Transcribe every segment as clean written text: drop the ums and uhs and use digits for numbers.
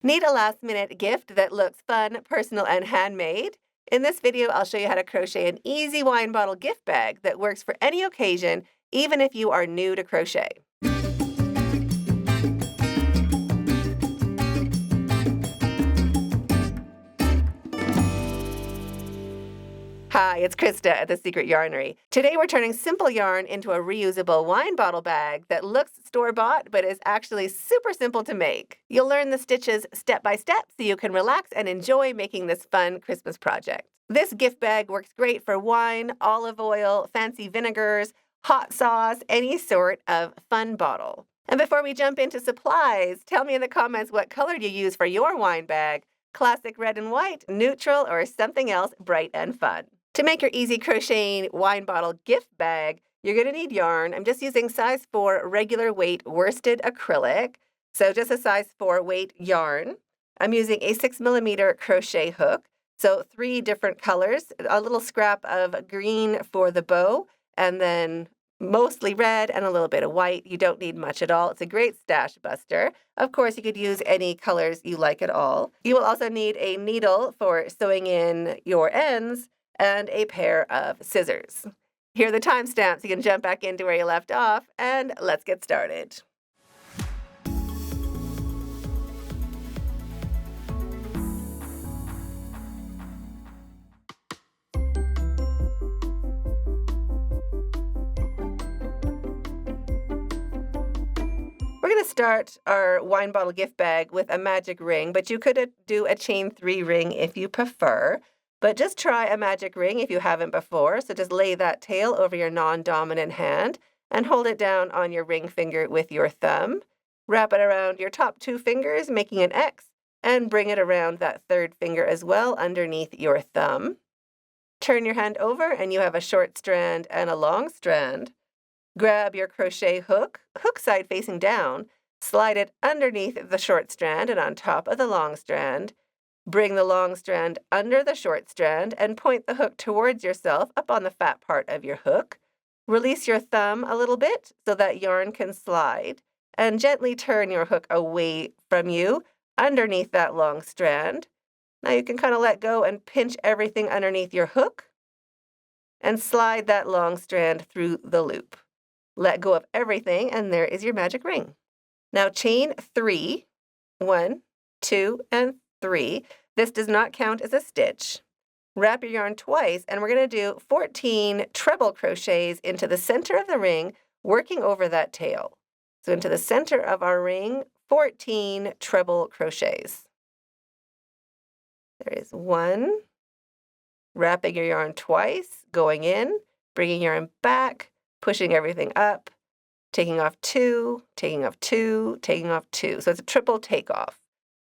Need a last-minute gift that looks fun, personal, and handmade? In this video, I'll show you how to crochet an easy wine bottle gift bag that works for any occasion, even if you are new to crochet. Hi, it's Krista at the Secret Yarnery. Today we're turning simple yarn into a reusable wine bottle bag that looks store-bought but is actually super simple to make. You'll learn the stitches step by step so you can relax and enjoy making this fun Christmas project. This gift bag works great for wine, olive oil, fancy vinegars, hot sauce, any sort of fun bottle. And before we jump into supplies, tell me in the comments what color you use for your wine bag: classic red and white, neutral, or something else bright and fun. To make your easy crocheting wine bottle gift bag, you're going to need yarn. I'm just using size 4 regular weight worsted acrylic, so just a size 4 weight yarn. I'm using a 6mm crochet hook, so 3 different colors, a little scrap of green for the bow, and then mostly red and a little bit of white. You don't need much at all. It's a great stash buster. Of course, you could use any colors you like at all. You will also need a needle for sewing in your ends, and a pair of scissors. Here are the timestamps. You can jump back into where you left off, and let's get started. We're going to start our wine bottle gift bag with a magic ring, but you could do a chain 3 ring if you prefer. But just try a magic ring if you haven't before. So just lay that tail over your non-dominant hand and hold it down on your ring finger with your thumb. Wrap it around your top 2 fingers, making an X, and bring it around that 3rd finger as well underneath your thumb. Turn your hand over and you have a short strand and a long strand. Grab your crochet hook, hook side facing down, slide it underneath the short strand and on top of the long strand. Bring the long strand under the short strand and point the hook towards yourself up on the fat part of your hook. Release your thumb a little bit so that yarn can slide, and gently turn your hook away from you underneath that long strand. Now you can kind of let go and pinch everything underneath your hook and slide that long strand through the loop. Let go of everything, and there is your magic ring. Now chain 3, 1, 2, and 3. This does not count as a stitch. Wrap your yarn twice, and we're going to do 14 treble crochets into the center of the ring, working over that tail. So into the center of our ring, 14 treble crochets. There is 1. Wrapping your yarn twice, going in, bringing yarn back, pushing everything up, taking off 2, taking off 2, taking off 2. So it's a triple takeoff.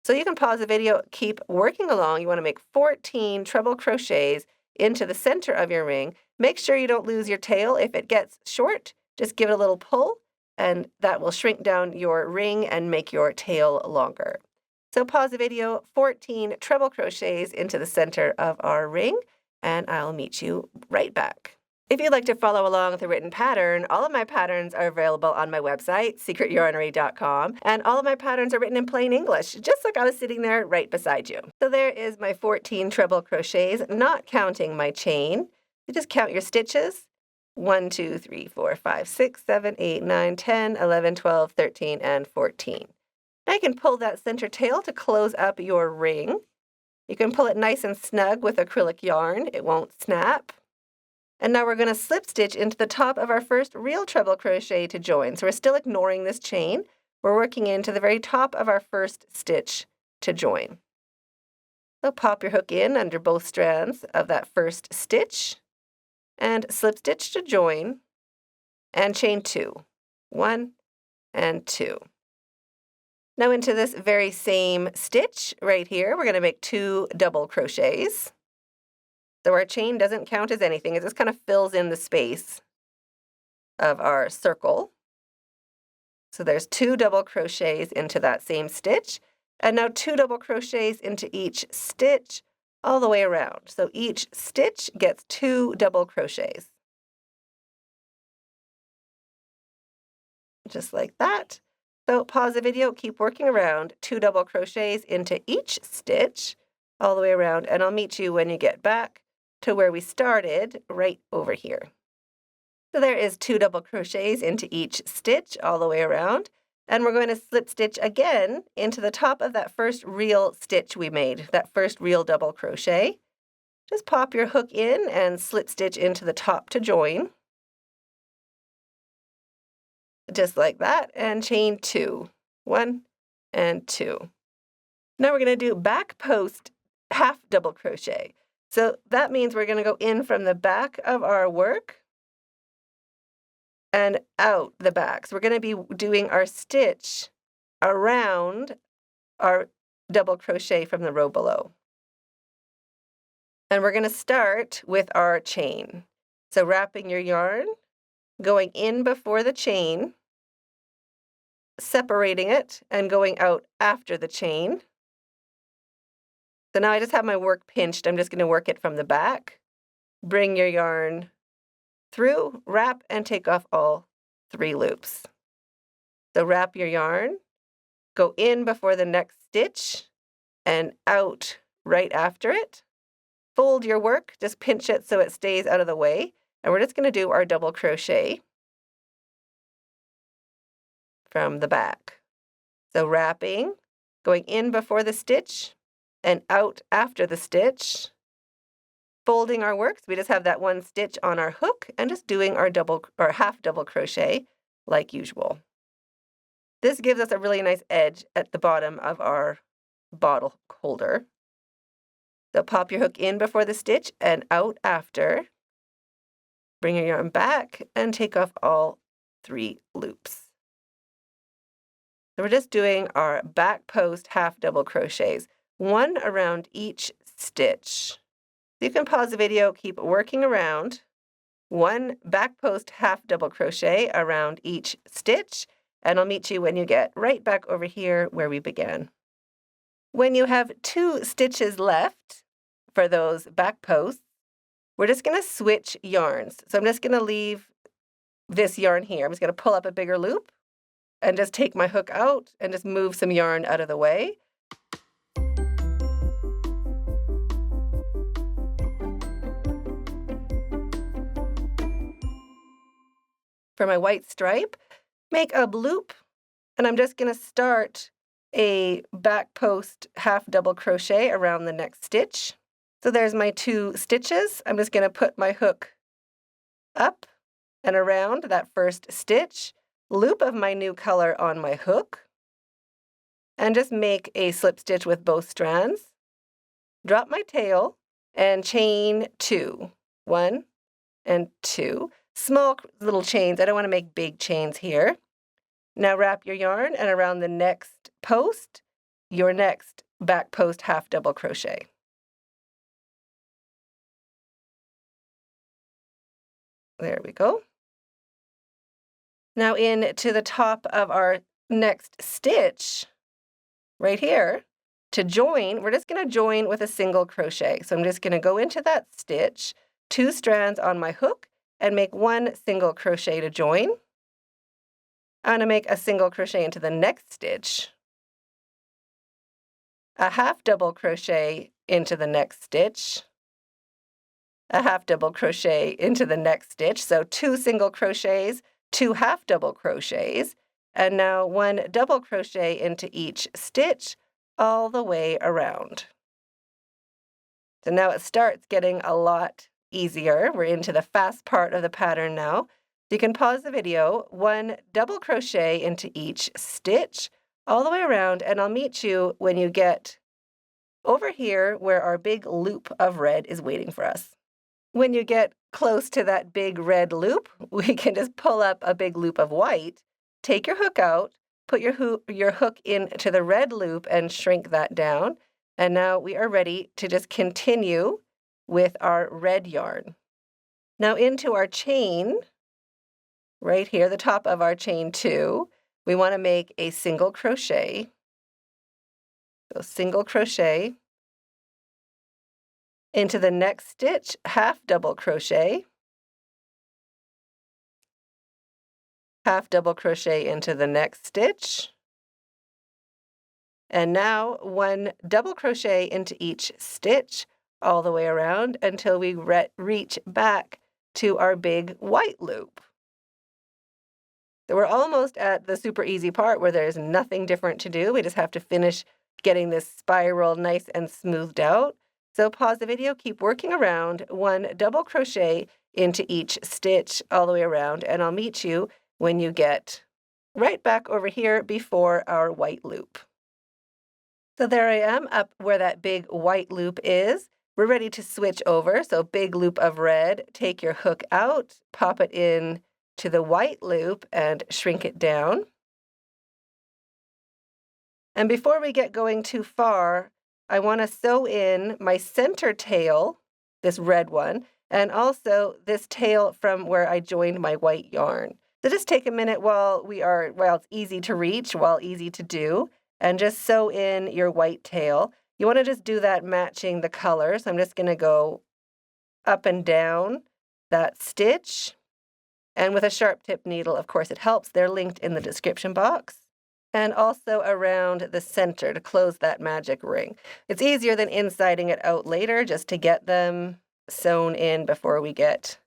So you can pause the video, keep working along. You want to make 14 treble crochets into the center of your ring. Make sure you don't lose your tail. If it gets short, just give it a little pull, and that will shrink down your ring and make your tail longer. So pause the video, 14 treble crochets into the center of our ring, and I'll meet you right back. If you'd like to follow along with a written pattern, all of my patterns are available on my website, secretyarnery.com, and all of my patterns are written in plain English, just like I was sitting there right beside you. So there is my 14 treble crochets, not counting my chain. You just count your stitches: 1, 2, 3, 4, 5, 6, 7, 8, 9, 10, 11, 12, 13, and 14. Now you can pull that center tail to close up your ring. You can pull it nice and snug with acrylic yarn. It won't snap. And now we're going to slip stitch into the top of our first real treble crochet to join. So we're still ignoring this chain. We're working into the very top of our first stitch to join. So pop your hook in under both strands of that first stitch and slip stitch to join and chain 2. 1 and 2. Now into this very same stitch right here, we're going to make 2 double crochets. So our chain doesn't count as anything. It just kind of fills in the space of our circle. So there's 2 double crochets into that same stitch, and now 2 double crochets into each stitch all the way around. So each stitch gets 2 double crochets. Just like that. So pause the video, keep working around, 2 double crochets into each stitch all the way around, and I'll meet you when you get back to where we started, right over here. So there is 2 double crochets into each stitch all the way around, and we're going to slip stitch again into the top of that first real stitch we made, that first real double crochet. Just pop your hook in and slip stitch into the top to join. Just like that, and chain 2. 1 and 2. Now we're going to do back post half double crochet. So that means we're going to go in from the back of our work and out the back. So we're going to be doing our stitch around our double crochet from the row below. And we're going to start with our chain. So wrapping your yarn, going in before the chain, separating it, and going out after the chain. So now I just have my work pinched. I'm just going to work it from the back. Bring your yarn through, wrap, and take off all 3 loops. So wrap your yarn, go in before the next stitch, and out right after it. Fold your work, just pinch it so it stays out of the way, and we're just going to do our double crochet from the back. So wrapping, going in before the stitch, and out after the stitch. Folding our work, so we just have that 1 stitch on our hook, and just doing our double or half double crochet like usual. This gives us a really nice edge at the bottom of our bottle holder. So pop your hook in before the stitch and out after. Bring your yarn back and take off all 3 loops. So we're just doing our back post half double crochets, 1 around each stitch. You can pause the video, keep working around, 1 back post half double crochet around each stitch, and I'll meet you when you get right back over here where we began. When you have 2 stitches left for those back posts, we're just going to switch yarns. So I'm just going to leave this yarn here. I'm just going to pull up a bigger loop and just take my hook out and just move some yarn out of the way. For my white stripe, make a loop, and I'm just going to start a back post half double crochet around the next stitch. So there's my 2 stitches. I'm just going to put my hook up and around that first stitch, loop of my new color on my hook, and just make a slip stitch with both strands. Drop my tail and chain 2. 1 and 2. Small little chains. I don't want to make big chains here. Now wrap your yarn, and around the next post, your next back post half double crochet. There we go. Now into the top of our next stitch, right here, to join, we're just going to join with a single crochet. So I'm just going to go into that stitch, 2 strands on my hook, and make 1 single crochet to join. I'm going to make a single crochet into the next stitch, a half double crochet into the next stitch, a half double crochet into the next stitch. So 2 single crochets, 2 half double crochets, and now 1 double crochet into each stitch all the way around. So now it starts getting a lot easier. We're into the fast part of the pattern now. You can pause the video, 1 double crochet into each stitch all the way around, and I'll meet you when you get over here where our big loop of red is waiting for us. When you get close to that big red loop, we can just pull up a big loop of white, take your hook out, put your hook into the red loop and shrink that down, and now we are ready to just continue with our red yarn. Now into our chain, right here, the top of our chain 2, we want to make a single crochet. So single crochet into the next stitch, half double crochet, half double crochet into the next stitch, And now 1 double crochet into each stitch all the way around until we reach back to our big white loop. So we're almost at the super easy part where there's nothing different to do. We just have to finish getting this spiral nice and smoothed out. So pause the video, keep working around, 1 double crochet into each stitch all the way around, and I'll meet you when you get right back over here before our white loop. So there I am up where that big white loop is. We're ready to switch over. So big loop of red, take your hook out, pop it in to the white loop and shrink it down. And before we get going too far, I want to sew in my center tail, this red one, and also this tail from where I joined my white yarn. So just take a minute while it's easy to reach, while easy to do, and just sew in your white tail. You want to just do that matching the color. So I'm just going to go up and down that stitch. And with a sharp tip needle, of course, it helps. They're linked in the description box. And also around the center to close that magic ring. It's easier than insiding it out later just to get them sewn in before we get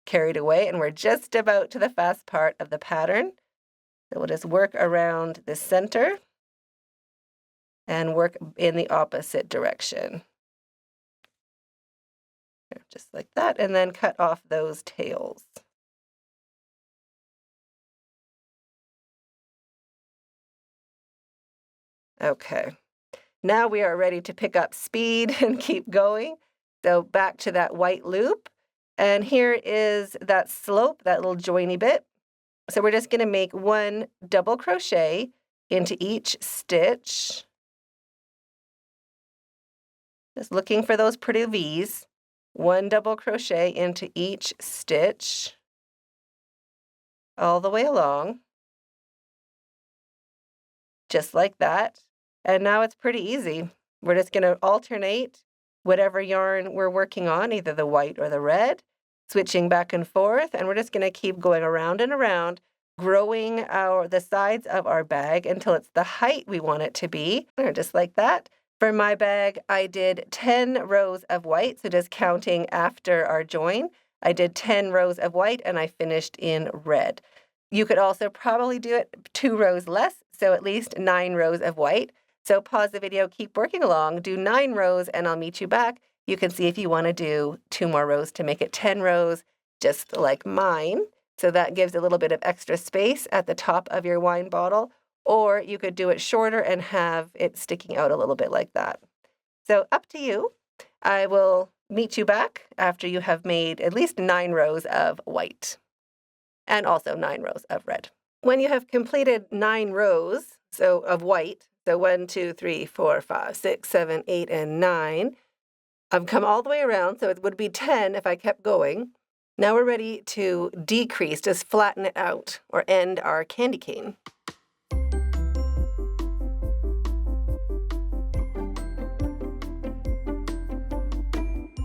carried away. And we're just about to the fast part of the pattern. So we'll just work around the center and work in the opposite direction. Just like that, and then cut off those tails. Okay, now we are ready to pick up speed and keep going. So back to that white loop, and here is that slope, that little joiny bit. So we're just going to make 1 double crochet into each stitch. Just looking for those pretty V's. 1 double crochet into each stitch all the way along, just like that. And now it's pretty easy. We're just going to alternate whatever yarn we're working on, either the white or the red, switching back and forth, and we're just going to keep going around and around, growing the sides of our bag until it's the height we want it to be, just like that. For my bag, I did 10 rows of white, so just counting after our join, I did 10 rows of white and I finished in red. You could also probably do it 2 rows less, so at least 9 rows of white. So pause the video, keep working along, do 9 rows, and I'll meet you back. You can see if you want to do 2 more rows to make it 10 rows, just like mine. So that gives a little bit of extra space at the top of your wine bottle. Or you could do it shorter and have it sticking out a little bit like that. So up to you. I will meet you back after you have made at least 9 rows of white and also 9 rows of red. When you have completed 9 rows of white, so 1, 2, 3, 4, 5, 6, 7, 8, and 9, I've come all the way around, so it would be 10 if I kept going. Now we're ready to decrease, just flatten it out or end our candy cane.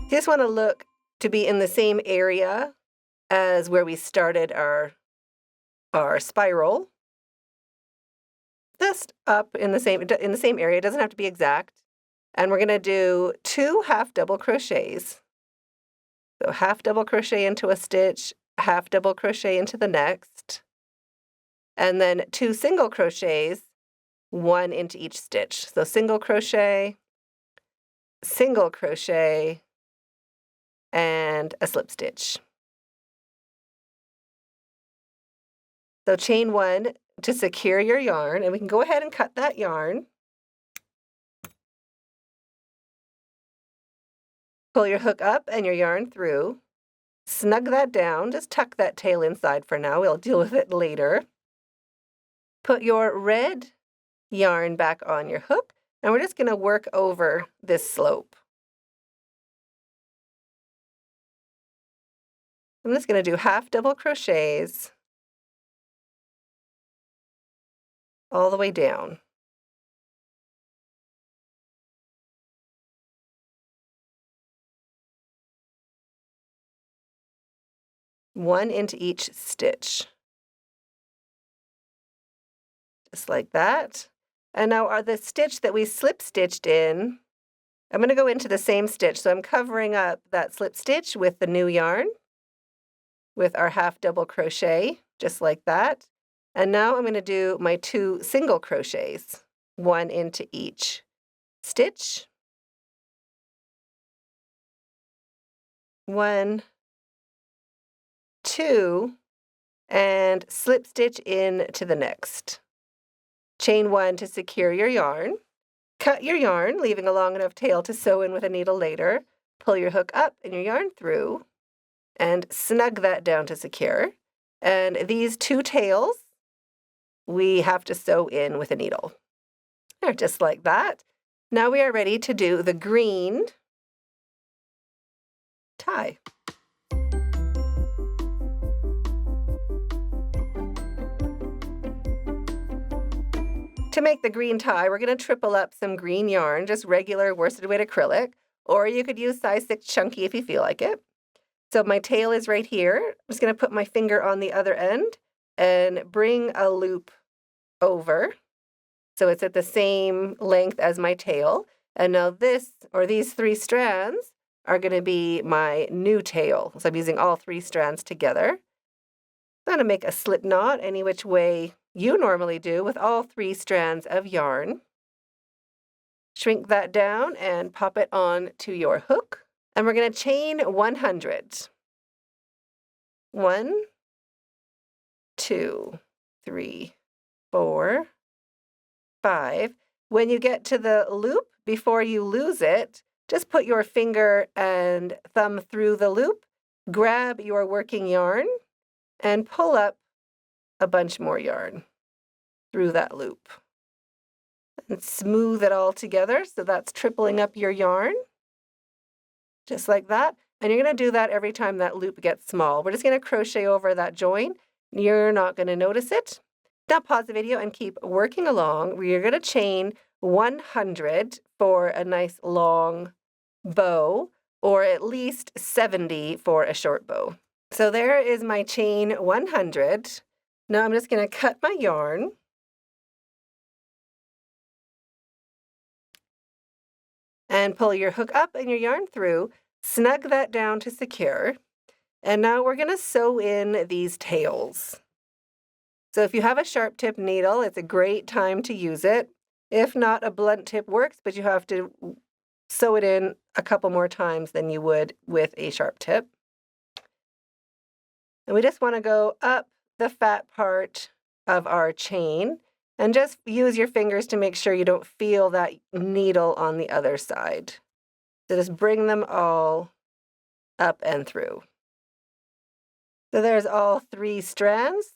You just want to look to be in the same area as where we started our spiral. Just up in the same area. It doesn't have to be exact. And we're going to do 2 half double crochets. So half double crochet into a stitch, half double crochet into the next, and then 2 single crochets, 1 into each stitch. So single crochet, and a slip stitch. So chain 1 to secure your yarn, and we can go ahead and cut that yarn. Pull your hook up and your yarn through. Snug that down, just tuck that tail inside for now. We'll deal with it later. Put your red yarn back on your hook, and we're just going to work over this slope. I'm just going to do half double crochets all the way down. One into each stitch. Just like that. And now the stitch that we slip stitched in, I'm going to go into the same stitch. So I'm covering up that slip stitch with the new yarn with our half double crochet, just like that. And now I'm going to do my 2 single crochets, 1 into each stitch. 1, 2, and slip stitch in to the next. Chain 1 to secure your yarn. Cut your yarn, leaving a long enough tail to sew in with a needle later. Pull your hook up and your yarn through, and snug that down to secure. And these 2 tails, we have to sew in with a needle. There, just like that. Now we are ready to do the green tie. To make the green tie, we're going to triple up some green yarn, just regular worsted weight acrylic, or you could use size 6 chunky if you feel like it. So my tail is right here. I'm just going to put my finger on the other end and bring a loop over so it's at the same length as my tail. And now these 3 strands are going to be my new tail. So I'm using all 3 strands together. I'm going to make a slip knot any which way you normally do with all 3 strands of yarn. Shrink that down and pop it on to your hook. And we're going to chain 100. 1, 2, 3, 4, 5. When you get to the loop, before you lose it, just put your finger and thumb through the loop, grab your working yarn, and pull up a bunch more yarn through that loop. And smooth it all together, so that's tripling up your yarn, just like that. And you're going to do that every time that loop gets small. We're just going to crochet over that join. You're not going to notice it. Now pause the video and keep working along. We're going to chain 100 for a nice long bow, or at least 70 for a short bow. So there is my chain 100. Now I'm just going to cut my yarn. And pull your hook up and your yarn through. Snug that down to secure. And now we're going to sew in these tails. So if you have a sharp tip needle, it's a great time to use it. If not, a blunt tip works, but you have to sew it in a couple more times than you would with a sharp tip. And we just want to go up the fat part of our chain and just use your fingers to make sure you don't feel that needle on the other side. So just bring them all up and through. So there's all 3 strands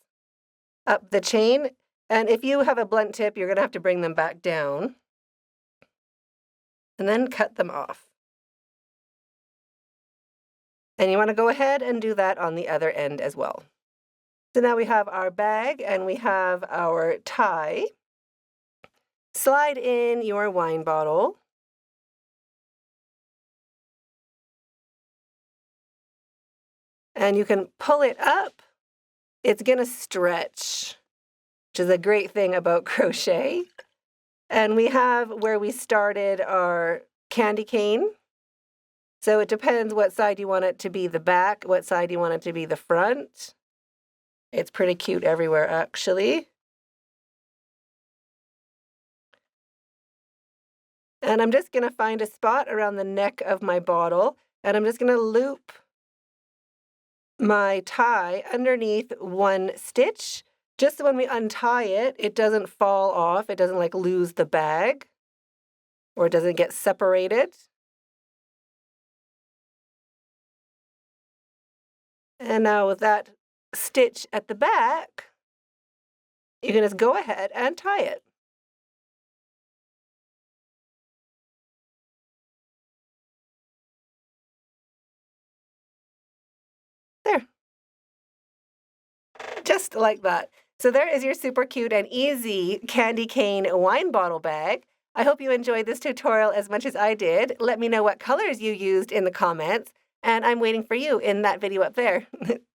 up the chain. And if you have a blunt tip, you're going to have to bring them back down and then cut them off. And you want to go ahead and do that on the other end as well. So now we have our bag and we have our tie. Slide in your wine bottle. And you can pull it up. It's going to stretch, which is a great thing about crochet. And we have where we started our candy cane. So it depends what side you want it to be the back, what side you want it to be the front. It's pretty cute everywhere, actually. And I'm just going to find a spot around the neck of my bottle, and I'm just going to loop my tie underneath 1 stitch, just so when we untie it, it doesn't fall off. It doesn't like lose the bag, or it doesn't get separated. And now with that stitch at the back, you can just go ahead and tie it. There. Just like that. So there is your super cute and easy candy cane wine bottle bag. I hope you enjoyed this tutorial as much as I did. Let me know what colors you used in the comments, and I'm waiting for you in that video up there.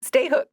Stay hooked.